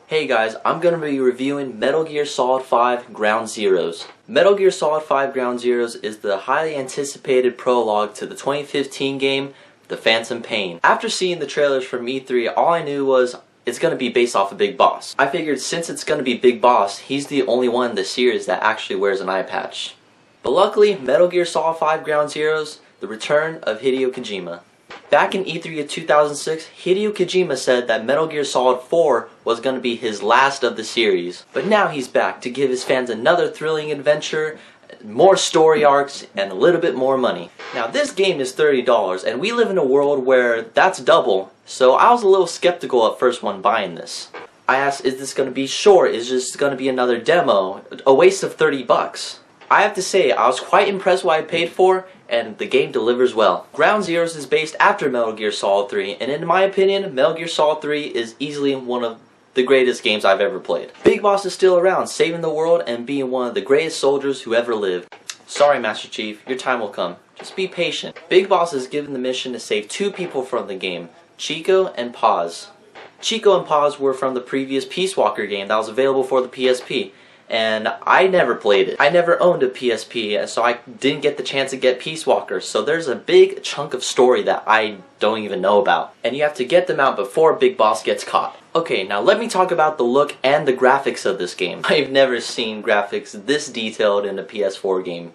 Hey guys, I'm going to be reviewing Metal Gear Solid 5 Ground Zeroes. Metal Gear Solid 5 Ground Zeroes is the highly anticipated prologue to the 2015 game, The Phantom Pain. After seeing the trailers from E3, all I knew was it's going to be based off of Big Boss. I figured since it's going to be Big Boss, he's the only one in the series that actually wears an eye patch. But luckily, Metal Gear Solid 5 Ground Zeroes, the return of Hideo Kojima. Back in E3 of 2006, Hideo Kojima said that Metal Gear Solid 4 was going to be his last of the series. But now he's back to give his fans another thrilling adventure, more story arcs, and a little bit more money. Now this game is $30, and we live in a world where that's double, so I was a little skeptical at first when buying this. I asked, is this going to be short? Is this going to be another demo? A waste of 30 bucks. I have to say, I was quite impressed what I paid for, and the game delivers well. Ground Zeroes is based after Metal Gear Solid 3, and in my opinion, Metal Gear Solid 3 is easily one of the greatest games I've ever played. Big Boss is still around, saving the world and being one of the greatest soldiers who ever lived. Sorry, Master Chief, your time will come. Just be patient. Big Boss is given the mission to save two people from the game, Chico and Paz. Chico and Paz were from the previous Peace Walker game that was available for the PSP. And I never played it. I never owned a PSP, so I didn't get the chance to get Peace Walker. So there's a big chunk of story that I don't even know about. And you have to get them out before Big Boss gets caught. Okay, now let me talk about the look and the graphics of this game. I've never seen graphics this detailed in a PS4 game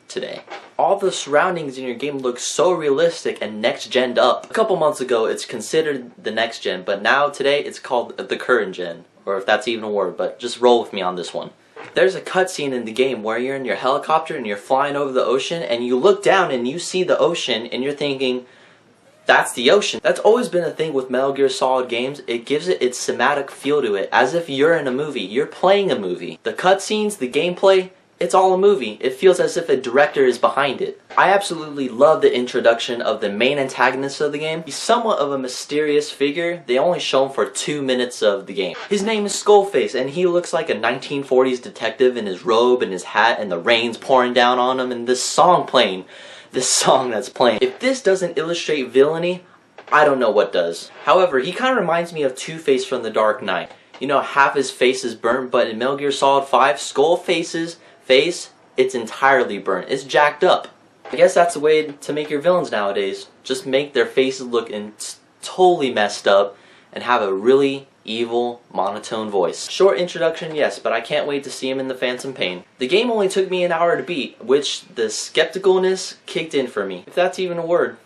today. All the surroundings in your game look so realistic and next-gen'd up. A couple months ago it's considered the next gen, but now today it's called the current gen. Or if that's even a word, but just roll with me on this one. There's a cutscene in the game where you're in your helicopter and you're flying over the ocean and you look down and you see the ocean and you're thinking, that's the ocean. That's always been a thing with Metal Gear Solid games. It gives it its cinematic feel to it, as if you're in a movie. You're playing a movie. The cutscenes, the gameplay, it's all a movie. It feels as if a director is behind it. I absolutely love the introduction of the main antagonist of the game. He's somewhat of a mysterious figure. They only show him for 2 minutes of the game. His name is Skullface, and he looks like a 1940s detective in his robe and his hat, and the rain's pouring down on him, and this song playing. This song that's playing. If this doesn't illustrate villainy, I don't know what does. However, he kind of reminds me of Two-Face from The Dark Knight. You know, half his face is burnt, but in Metal Gear Solid 5, Skullface's face, it's entirely burnt. It's jacked up. I guess that's the way to make your villains nowadays. Just make their faces look totally messed up and have a really evil, monotone voice. Short introduction, yes, but I can't wait to see him in The Phantom Pain. The game only took me an hour to beat, which the skepticalness kicked in for me, if that's even a word.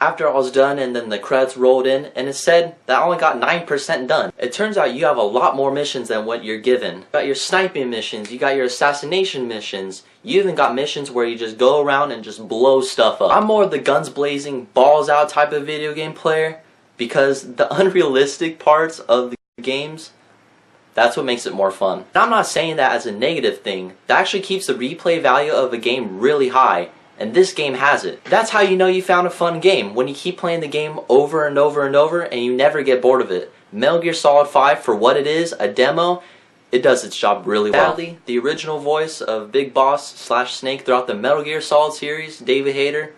After all was done and then the credits rolled in and it said that I only got 9% done. It turns out you have a lot more missions than what you're given. You got your sniping missions, you got your assassination missions, you even got missions where you just go around and just blow stuff up. I'm more of the guns blazing, balls out type of video game player because the unrealistic parts of the games, that's what makes it more fun. And I'm not saying that as a negative thing. That actually keeps the replay value of a game really high. And this game has it. That's how you know you found a fun game, when you keep playing the game over and over and over and you never get bored of it. Metal Gear Solid 5, for what it is, a demo, it does its job really well. Sadly, the original voice of Big Boss / Snake throughout the Metal Gear Solid series, David Hayter,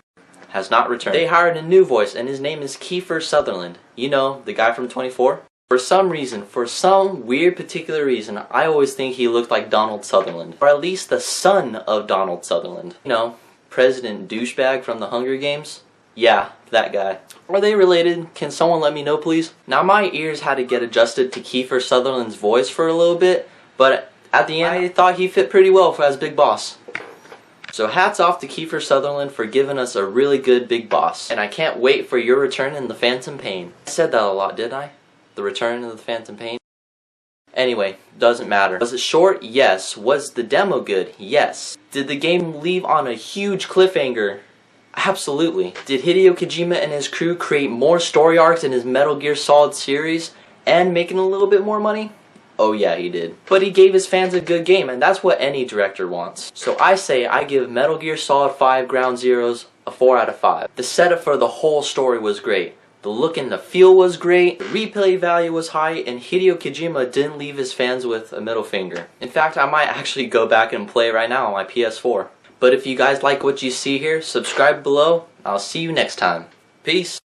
has not returned. They hired a new voice and his name is Kiefer Sutherland. You know, the guy from 24? For some reason, for some weird particular reason, I always think he looked like Donald Sutherland. Or at least the son of Donald Sutherland. You know, President Douchebag from the Hunger Games? Yeah, that guy. Are they related? Can someone let me know, please? Now, my ears had to get adjusted to Kiefer Sutherland's voice for a little bit, but at the end, I thought he fit pretty well as Big Boss. So hats off to Kiefer Sutherland for giving us a really good Big Boss. And I can't wait for your return in The Phantom Pain. I said that a lot, didn't I? The return of The Phantom Pain? Anyway, doesn't matter. Was it short? Yes. Was the demo good? Yes. Did the game leave on a huge cliffhanger? Absolutely. Did Hideo Kojima and his crew create more story arcs in his Metal Gear Solid series and making a little bit more money? Oh yeah, he did. But he gave his fans a good game, and that's what any director wants. So I say I give Metal Gear Solid 5 Ground Zeroes a 4 out of 5. The setup for the whole story was great. The look and the feel was great, the replay value was high, and Hideo Kojima didn't leave his fans with a middle finger. In fact, I might actually go back and play right now on my PS4. But if you guys like what you see here, subscribe below. I'll see you next time. Peace.